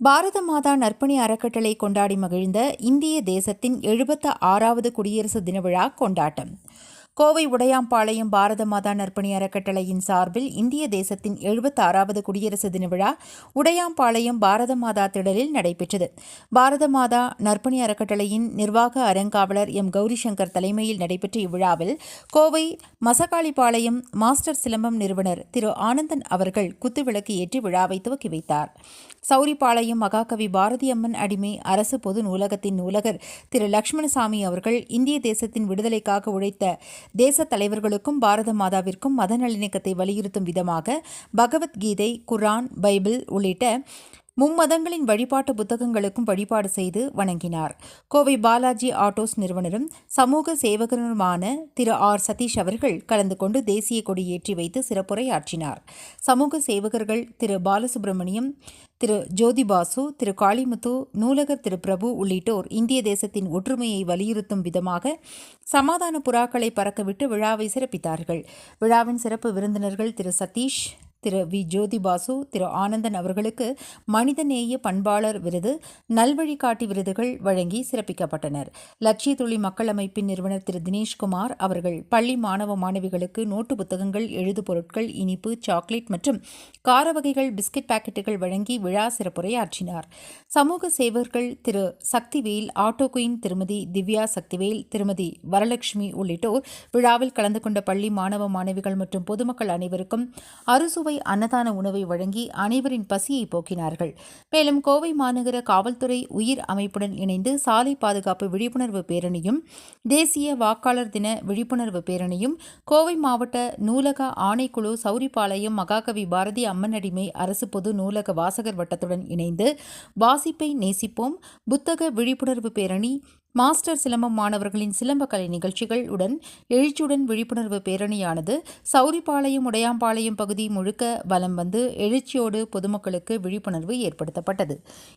பாரத மாதா நற்பணி அறக்கட்டளை கொண்டாடி மகிழ்ந்த இந்திய தேசத்தின் 76வது குடியரசு தின விழா கொண்டாட்டம். கோவை உடையாம்பாளையம் பாரத மாதா நற்பணி அறக்கட்டளையின் சார்பில் இந்திய தேசத்தின் 76வது குடியரசு தின விழா உடையாம்பாளையம் பாரத மாதா திடலில் நடைபெற்றது. பாரத மாதா நற்பணி அறக்கட்டளையின் நிர்வாக அறங்காவலர் எம். கௌரிசங்கர் தலைமையில் நடைபெற்ற இவ்விழாவில் கோவை மசக்காளிப்பாளையம் மாஸ்டர் சிலம்பம் நிறுவனர் திரு ஆனந்தன் அவர்கள் குத்துவிளக்கு ஏற்றி விழாவை துவக்கி வைத்தார். சௌரிபாளையம் மகாகவி பாரதி அம்மன் அடிமை அரசு பொது நூலகத்தின் நூலகர் திரு லட்சுமணசாமி அவர்கள் இந்திய தேசத்தின் விடுதலைக்காக உழைத்த தேச தலைவர்களுக்கும் பாரத மாதாவிற்கும் மத நல்லிணக்கத்தை வலியுறுத்தும் விதமாக பகவத்கீதை, குர்ஆன், பைபிள் உள்ளிட்ட மும்மதங்களின் வழிபாட்டு புத்தகங்களுக்கும் வழிபாடு செய்து வணங்கினார். கோவை பாலாஜி ஆட்டோஸ் நிறுவனரும் சமூக சேவகருமான திரு ஆர். சதீஷ் அவர்கள் கலந்து கொண்டு தேசிய கொடி ஏற்றி வைத்து சிறப்புரையாற்றினார். சமூக சேவகர்கள் திரு பாலசுப்ரமணியம், திரு ஜோதிபாசு, திரு காளிமுத்து, நூலகர் திரு பிரபு உள்ளிட்டோர் இந்திய தேசத்தின் ஒற்றுமையை வலியுறுத்தும் விதமாக சமாதான புறாக்களை பறக்கவிட்டு விழாவை சிறப்பித்தார்கள். விழாவின் சிறப்பு விருந்தினர்கள் திரு சதீஷ், திரு வி. ஜோதிபாசு, திரு ஆனந்தன் அவர்களுக்கு மனிதநேய பண்பாளர் விருது, நல்வழிகாட்டி விருதுகள் வழங்கி சிறப்பிக்கப்பட்டனர். லட்சிய துளி மக்கள் அமைப்பின் நிறுவனர் திரு தினேஷ்குமார் அவர்கள் பள்ளி மாணவ மாணவிகளுக்கு நோட்டு புத்தகங்கள், எழுது பொருட்கள், இனிப்பு, சாக்லேட் மற்றும் கார வகைகள், பிஸ்கட் பாக்கெட்டுகள் வழங்கி விழா சிறப்புரையாற்றினார். சமூக சேவகர்கள் திரு சக்திவேல், ஆட்டோ குயின் திருமதி திவ்யா சக்திவேல், திருமதி வரலட்சுமி உள்ளிட்டோர் விழாவில் கலந்து கொண்ட பள்ளி மாணவ மாணவிகள் மற்றும் பொதுமக்கள் அனைவருக்கும் அறுசுவை அன்னதான உணவை வழங்கி அனைவரின் பசியை போக்கினார்கள். மேலும் கோவை மாநகர காவல்துறை உயிர் அமைப்புடன் இணைந்து சாலை பாதுகாப்பு விழிப்புணர்வு பேரணியும், தேசிய வாக்காளர் தின விழிப்புணர்வு பேரணியும், கோவை மாவட்ட நூலக ஆணைக்குழு சௌரிபாளையம் மகாகவி பாரதி அம்மன் அடிமை அரசு பொது நூலக வாசகர் வட்டத்துடன் இணைந்து வாசிப்பை நேசிப்போம் புத்தக விழிப்புணர்வு பேரணி, மாஸ்டர் சிலம்பம் மாணவர்களின் சிலம்பக்கலை நிகழ்ச்சிகள் உடன் எழுச்சியுடன் விழிப்புணர்வு பேரணியானது சௌரிபாளையம் உடையாம்பாளையம் பகுதி முழுக்க வலம் வந்து எழுச்சியோடு பொதுமக்களுக்கு விழிப்புணர்வு ஏற்படுத்தப்பட்டது.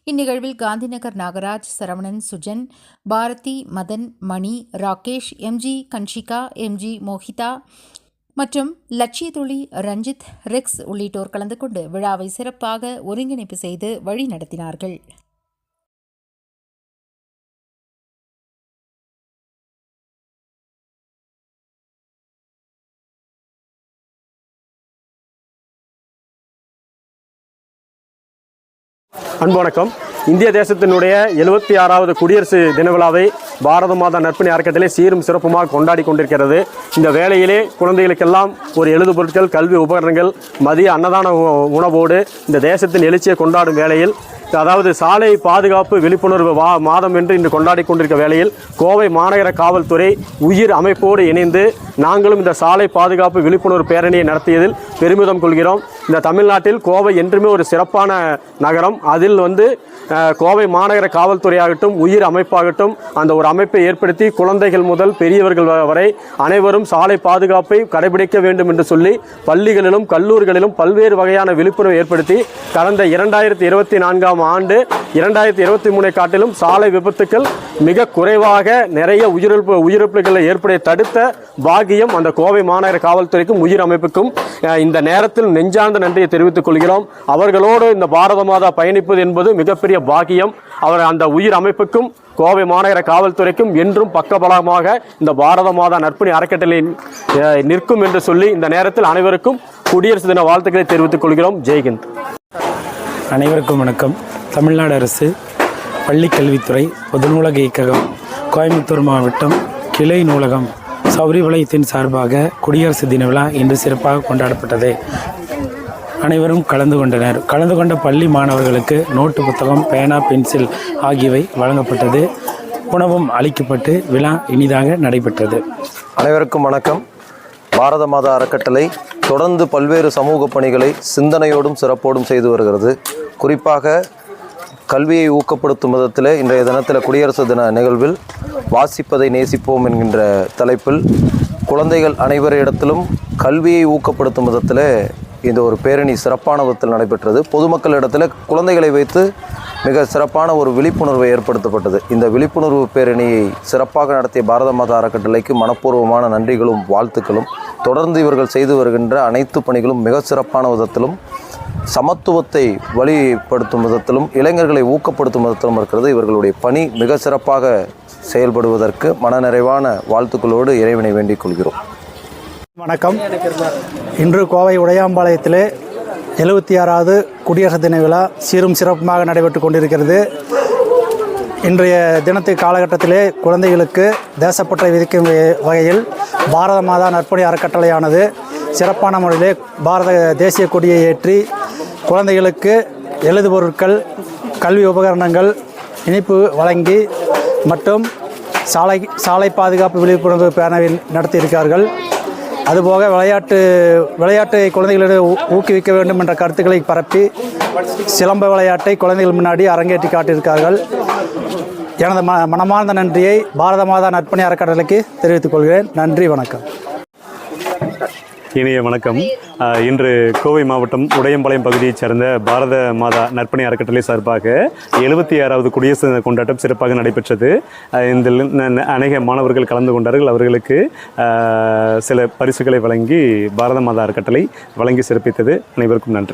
இந்நிகழ்வில் காந்திநகர் நாகராஜ், சரவணன், சுஜன், பாரதி, மதன், மணி, ராகேஷ், எம்.ஜி. கன்ஷிகா, எம்.ஜி. மோஹிதா மற்றும் லட்சிய துளி, ரஞ்சித், ரெக்ஸ் உள்ளிட்டோர் கலந்து கொண்டு விழாவை சிறப்பாக ஒருங்கிணைப்பு செய்து வழி நடத்தினார்கள். அன்பு வணக்கம். இந்திய தேசத்தினுடைய 76வது குடியரசு தின விழாவை பாரத மாதா நற்பணி அறக்கட்டளை சீரும் சிறப்புமாக கொண்டாடி கொண்டிருக்கிறது. இந்த வேளையிலே குழந்தைகளுக்கெல்லாம் ஒரு எழுது பொருட்கள், கல்வி உபகரணங்கள், மதிய அன்னதான உணவோடு இந்த தேசத்தின் எழுச்சியை கொண்டாடும் வேளையில், அதாவது சாலை பாதுகாப்பு விழிப்புணர்வு மாதம் என்று இன்று கொண்டாடி கொண்டிருக்க வேளையில் கோவை மாநகர காவல்துறை உயிர் அமைப்போடு இணைந்து நாங்களும் இந்த சாலை பாதுகாப்பு விழிப்புணர்வு பேரணியை நடத்தியதில் பெருமிதம் கொள்கிறோம். இந்த தமிழ்நாட்டில் கோவை என்றுமே ஒரு சிறப்பான நகரம். அதில் கோவை மாநகர காவல்துறையாகட்டும், உயிர் அமைப்பாகட்டும், அந்த ஒரு அமைப்பை ஏற்படுத்தி குழந்தைகள் முதல் பெரியவர்கள் வரை அனைவரும் சாலை பாதுகாப்பை கடைபிடிக்க வேண்டும் என்று சொல்லி பள்ளிகளிலும் கல்லூரிகளிலும் பல்வேறு வகையான விழிப்புணர்வு ஏற்படுத்தி கடந்த 2024ஆம் ஆண்டு 2023 காட்டிலும் சாலை விபத்துக்கள் மிக குறைவாக நிறைய உயிரிழப்புகளை ஏற்பட தடுத்த பாக்கியம் அந்த கோவை மாநகர காவல்துறைக்கும் உயிர் அமைப்புக்கும் இந்த நேரத்தில் நெஞ்சார்ந்த நன்றியை தெரிவித்துக் கொள்கிறோம். அவர்களோடு இந்த பாரத மாதா பயணிப்பது என்பது மிகப்பெரிய பாக்கியம். அந்த உயிர் அமைப்புக்கும் கோவை மாநகர காவல்துறைக்கும் என்றும் பக்கபலமாக இந்த பாரத மாதா நற்பணி அறக்கட்டளை நிற்கும் என்று சொல்லி இந்த நேரத்தில் அனைவருக்கும் குடியரசு தின வாழ்த்துக்களை தெரிவித்துக் கொள்கிறோம். ஜெய்ஹிந்த். அனைவருக்கும் வணக்கம். தமிழ்நாடு அரசு பள்ளிக்கல்வித்துறை பொது நூலக இயக்ககம் கோயம்புத்தூர் மாவட்டம் கிளை நூலகம் சௌரிபாளையத்தின் சார்பாக குடியரசு தின விழா இன்று சிறப்பாக கொண்டாடப்பட்டது. அனைவரும் கலந்து கொண்டனர். கலந்து கொண்ட பள்ளி மாணவர்களுக்கு நோட்டு புத்தகம், பேனா, பென்சில் ஆகியவை வழங்கப்பட்டது. உணவும் அளிக்கப்பட்டு விழா இனிதாக நடைபெற்றது. அனைவருக்கும் வணக்கம். பாரத மாதா அறக்கட்டளை தொடர்ந்து பல்வேறு சமூக பணிகளை சிந்தனையோடும் சிறப்போடும் செய்து வருகிறது. குறிப்பாக கல்வியை ஊக்கப்படுத்தும் விதத்தில் இன்றைய தினத்தில் குடியரசு தின நிகழ்வில் வாசிப்பதை நேசிப்போம் என்கின்ற தலைப்பில் குழந்தைகள் அனைவரிடத்திலும் கல்வியை ஊக்கப்படுத்தும் விதத்தில் இந்த ஒரு பேரணி சிறப்பான விதத்தில் நடைபெற்றது. பொதுமக்களிடத்தில் குழந்தைகளை வைத்து மிக சிறப்பான ஒரு விழிப்புணர்வை ஏற்படுத்தப்பட்டது. இந்த விழிப்புணர்வு பேரணியை சிறப்பாக நடத்திய பாரத மாதா அறக்கட்டளைக்கு மனப்பூர்வமான நன்றிகளும் வாழ்த்துக்களும். தொடர்ந்து இவர்கள் செய்து வருகின்ற அனைத்து பணிகளும் மிக சிறப்பான விதத்திலும் சமத்துவத்தை வழிப்படுத்தும் விதத்திலும் இளைஞர்களை ஊக்கப்படுத்தும் விதத்திலும் இருக்கிறது. இவர்களுடைய பணி மிக சிறப்பாக செயல்படுவதற்கு மனநிறைவான வாழ்த்துக்களோடு இறைவனை வேண்டிக் கொள்கிறோம். வணக்கம். இன்று கோவை உடையாம்பாளையத்திலே 76வது குடியரசு தின விழா சீரும் சிறப்புமாக நடைபெற்று கொண்டிருக்கிறது. இன்றைய தினத்து காலகட்டத்திலே குழந்தைகளுக்கு தேசப்பற்றை விதிக்கும் வகையில் பாரத மாதா நற்பணி அறக்கட்டளையானது சிறப்பான முறையிலே பாரத தேசிய கொடியை ஏற்றி குழந்தைகளுக்கு எழுதுபொருட்கள், கல்வி உபகரணங்கள், இனிப்பு வழங்கி மற்றும் சாலை பாதுகாப்பு விழிப்புணர்வு பேரணி நடத்தியிருக்கிறார்கள். அதுபோக விளையாட்டை குழந்தைகளிடம் ஊக்குவிக்க வேண்டும் என்ற கருத்துக்களை பரப்பி சிலம்ப விளையாட்டை குழந்தைகள் முன்னாடி அரங்கேற்றி காட்டியிருக்கார்கள். எனது மனமார்ந்த நன்றியை பாரத மாதா நற்பணி அறக்கட்டளைக்கு தெரிவித்துக் கொள்கிறேன். நன்றி, வணக்கம். இனிய வணக்கம். இன்று கோவை மாவட்டம் உடையம்பாளையம் பகுதியைச் சேர்ந்த பாரத மாதா நற்பணி அறக்கட்டளை சார்பாக 76வது குடியரசு தின கொண்டாட்டம் சிறப்பாக நடைபெற்றது. இதில் அநேக மாணவர்கள் கலந்து கொண்டார்கள். அவர்களுக்கு சில பரிசுகளை வழங்கி பாரத மாதா அறக்கட்டளை வழங்கி சிறப்பித்தது. அனைவருக்கும் நன்றி.